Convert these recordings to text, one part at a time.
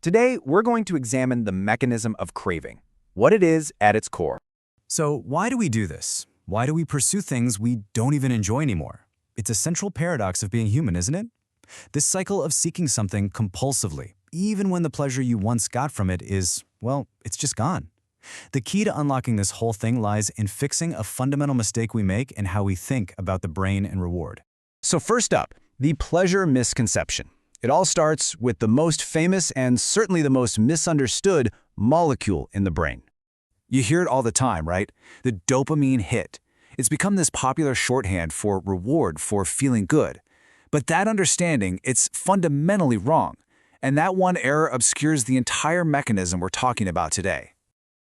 Today, we're going to examine the mechanism of craving, what it is at its core. So why do we do this? Why do we pursue things we don't even enjoy anymore? It's a central paradox of being human, isn't it? This cycle of seeking something compulsively, even when the pleasure you once got from it is, well, it's just gone. The key to unlocking this whole thing lies in fixing a fundamental mistake we make in how we think about the brain and reward. So first up, the pleasure misconception. It all starts with the most famous and certainly the most misunderstood molecule in the brain. You hear it all the time, right? The dopamine hit. It's become this popular shorthand for reward for feeling good. But that understanding, it's fundamentally wrong. And that one error obscures the entire mechanism we're talking about today.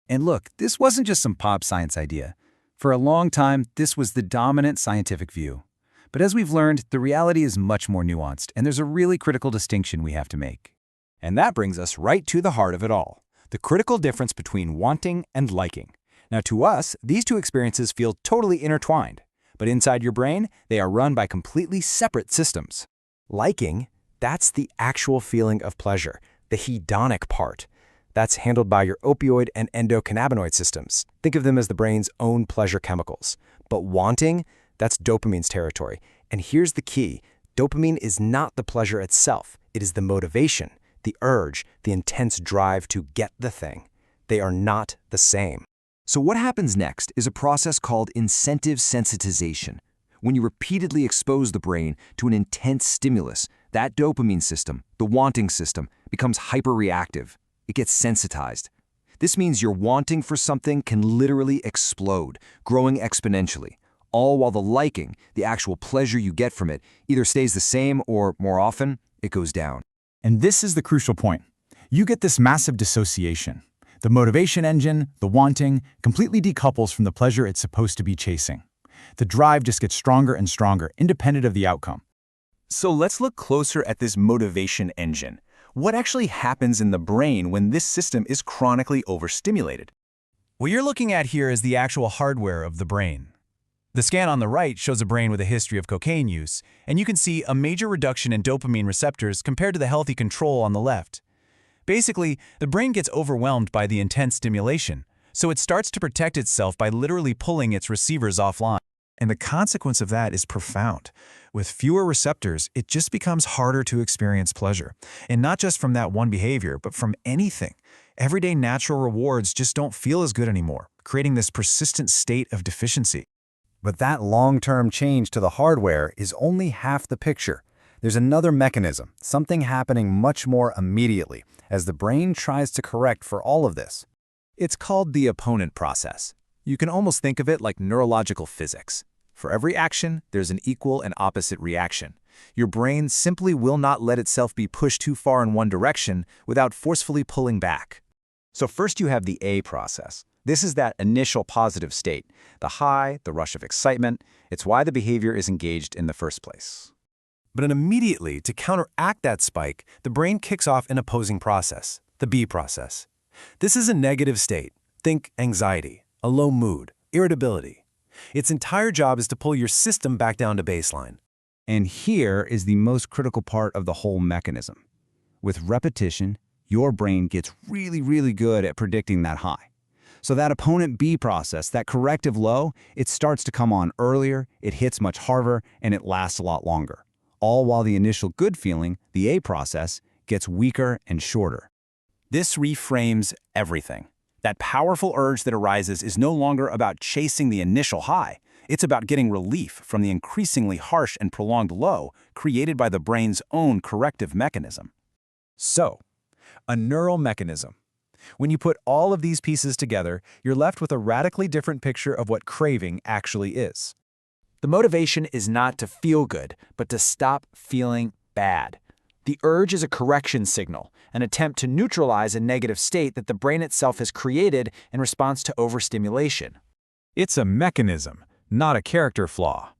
And look, this wasn't just some pop science idea. For a long time, this was the dominant scientific view. But as we've learned, the reality is much more nuanced, and there's a really critical distinction we have to make. And that brings us right to the heart of it all, the critical difference between wanting and liking. Now to us, these two experiences feel totally intertwined, but inside your brain, they are run by completely separate systems. Liking, that's the actual feeling of pleasure, the hedonic part. That's handled by your opioid and endocannabinoid systems. Think of them as the brain's own pleasure chemicals. But wanting, that's dopamine's territory. And here's the key. Dopamine is not the pleasure itself. It is the motivation, the urge, the intense drive to get the thing. They are not the same. So what happens next is a process called incentive sensitization. When you repeatedly expose the brain to an intense stimulus, that dopamine system, the wanting system, becomes hyperreactive. It gets sensitized. This means your wanting for something can literally explode, growing exponentially, all while the liking, the actual pleasure you get from it, either stays the same or, more often, it goes down. And this is the crucial point. You get this massive dissociation. The motivation engine, the wanting, completely decouples from the pleasure it's supposed to be chasing. The drive just gets stronger and stronger, independent of the outcome. So let's look closer at this motivation engine. What actually happens in the brain when this system is chronically overstimulated? What you're looking at here is the actual hardware of the brain. The scan on the right shows a brain with a history of cocaine use, and you can see a major reduction in dopamine receptors compared to the healthy control on the left. Basically, the brain gets overwhelmed by the intense stimulation, so it starts to protect itself by literally pulling its receivers offline. And the consequence of that is profound. With fewer receptors, it just becomes harder to experience pleasure. And not just from that one behavior, but from anything. Everyday natural rewards just don't feel as good anymore, creating this persistent state of deficiency. But that long-term change to the hardware is only half the picture. There's another mechanism, something happening much more immediately, as the brain tries to correct for all of this. It's called the opponent process. You can almost think of it like neurological physics. For every action, there's an equal and opposite reaction. Your brain simply will not let itself be pushed too far in one direction without forcefully pulling back. So first you have the A process. This is that initial positive state, the high, the rush of excitement. It's why the behavior is engaged in the first place. But immediately, to counteract that spike, the brain kicks off an opposing process, the B process. This is a negative state. Think anxiety, a low mood, irritability. Its entire job is to pull your system back down to baseline. And here is the most critical part of the whole mechanism. With repetition, your brain gets really good at predicting that high. So that opponent B process, that corrective low, it starts to come on earlier, it hits much harder, and it lasts a lot longer. All while the initial good feeling, the A process, gets weaker and shorter. This reframes everything. That powerful urge that arises is no longer about chasing the initial high. It's about getting relief from the increasingly harsh and prolonged low created by the brain's own corrective mechanism. So, a neural mechanism. When you put all of these pieces together, you're left with a radically different picture of what craving actually is. The motivation is not to feel good, but to stop feeling bad. The urge is a correction signal, an attempt to neutralize a negative state that the brain itself has created in response to overstimulation. It's a mechanism, not a character flaw.